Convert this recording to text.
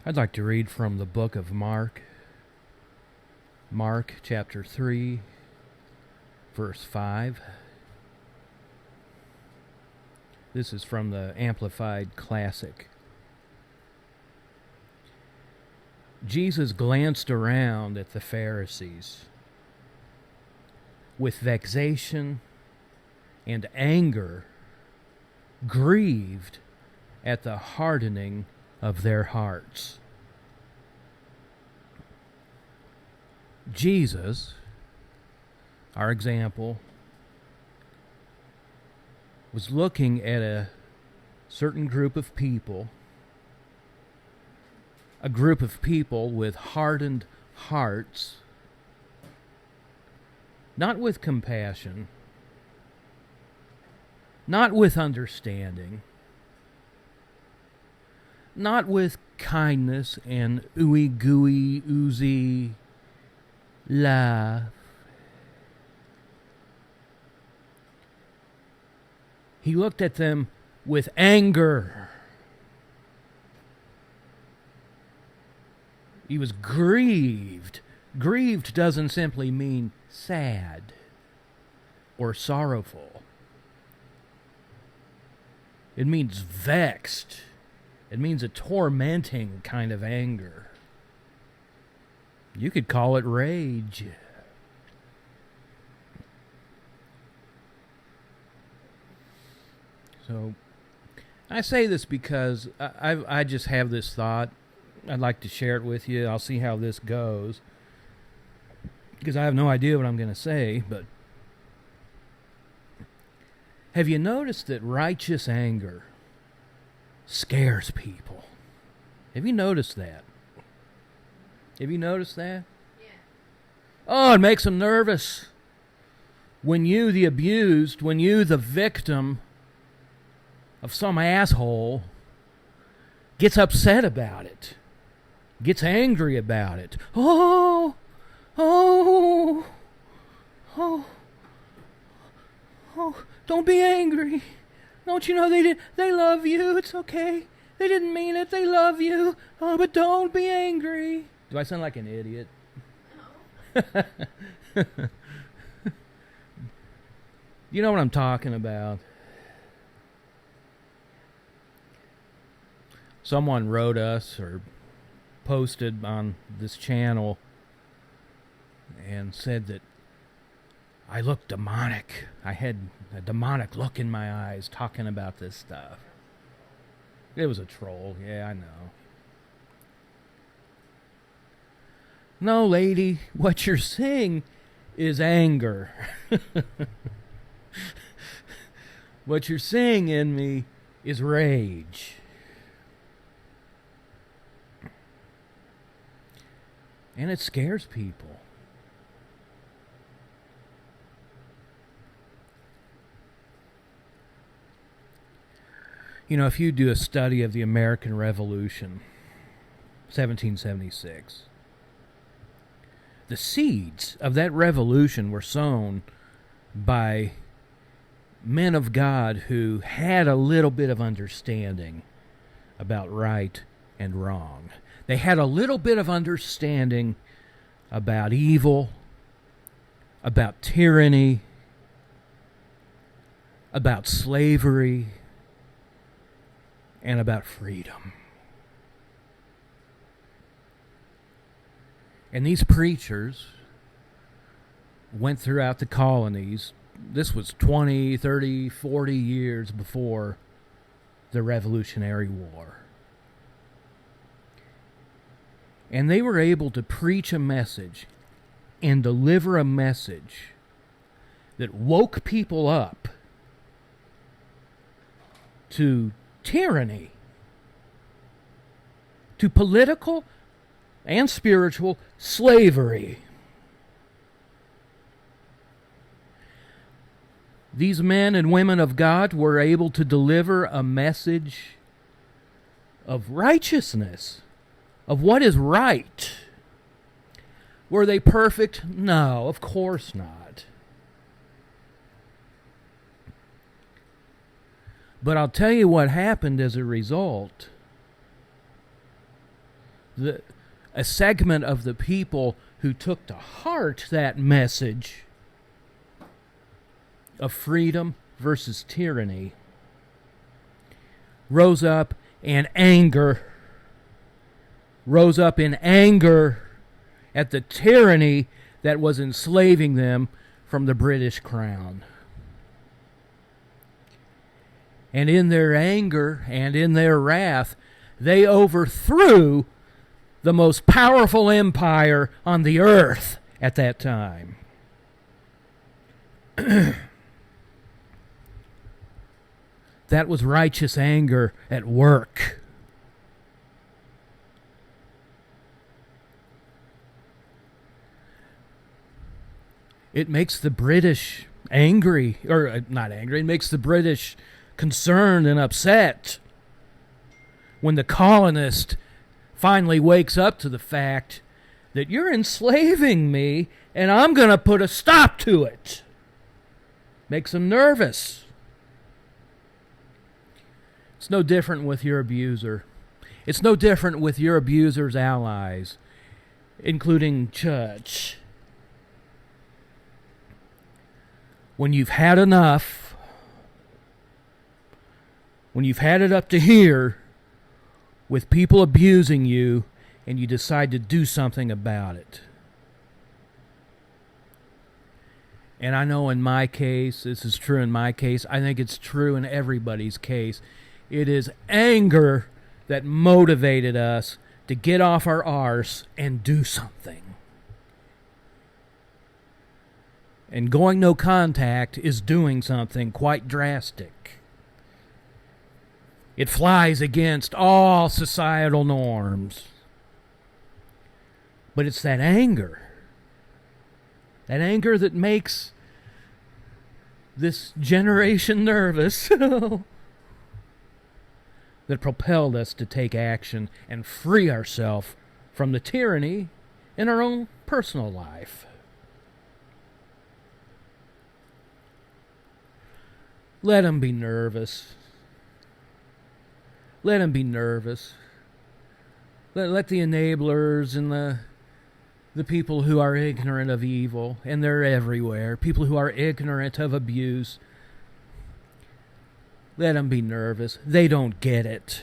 I'd like to read from the book of Mark, chapter 3, verse 5. This is from the Amplified Classic. Jesus glanced around at the Pharisees with vexation and anger, grieved at the hardening of their hearts. Jesus, our example, was looking at a certain group of people, with hardened hearts, not with compassion, not with understanding, not with kindness and ooey gooey oozy love. He looked at them with anger. He was grieved. Grieved doesn't simply mean sad or sorrowful. It means vexed. It means a tormenting kind of anger. You could call it rage. So, I say this because I just have this thought. I'd like to share it with you. I'll see how this goes, because I have no idea what I'm going to say, but have you noticed that righteous anger scares people? Have you noticed that? Have you noticed that? Yeah. Oh, it makes them nervous. When you, the abused, when you, the victim of some asshole, gets upset about it, gets angry about it. Oh, don't be angry. Don't you know they love you? It's okay. They didn't mean it. They love you. Oh, but don't be angry. Do I sound like an idiot? No. You know what I'm talking about. Someone wrote us or posted on this channel and said that I looked demonic. I had a demonic look in my eyes talking about this stuff. It was a troll. Yeah, I know. No, lady, what you're seeing is anger. What you're seeing in me is rage. And it scares people. You know, if you do a study of the American Revolution, 1776, the seeds of that revolution were sown by men of God who had a little bit of understanding about right and wrong. They had a little bit of understanding about evil, about tyranny, about slavery, and about freedom. And these preachers went throughout the colonies. This was 20, 30, 40 years before the Revolutionary War. And they were able to preach a message and deliver a message that woke people up to tyranny, to political and spiritual slavery. These men and women of God were able to deliver a message of righteousness, of what is right. Were they perfect? No, of course not. But I'll tell you what happened as a result. a segment of the people who took to heart that message of freedom versus tyranny rose up in anger at the tyranny that was enslaving them from the British Crown. And in their anger and in their wrath, they overthrew the most powerful empire on the earth at that time. That was righteous anger at work. It makes the British angry, or not angry, it makes the British concerned and upset when the colonist finally wakes up to the fact that you're enslaving me and I'm going to put a stop to it. Makes them nervous. It's no different with your abuser. It's no different with your abuser's allies, including church. When you've had enough, when you've had it up to here with people abusing you, and you decide to do something about it. And I know in my case, this is true in my case, I think it's true in everybody's case. It is anger that motivated us to get off our arse and do something. And going no contact is doing something quite drastic. It flies against all societal norms. But it's that anger that makes this generation nervous that propelled us to take action and free ourselves from the tyranny in our own personal life. Let them be nervous. Let them be nervous. Let the enablers and the people who are ignorant of evil, and they're everywhere, people who are ignorant of abuse, let them be nervous. They don't get it.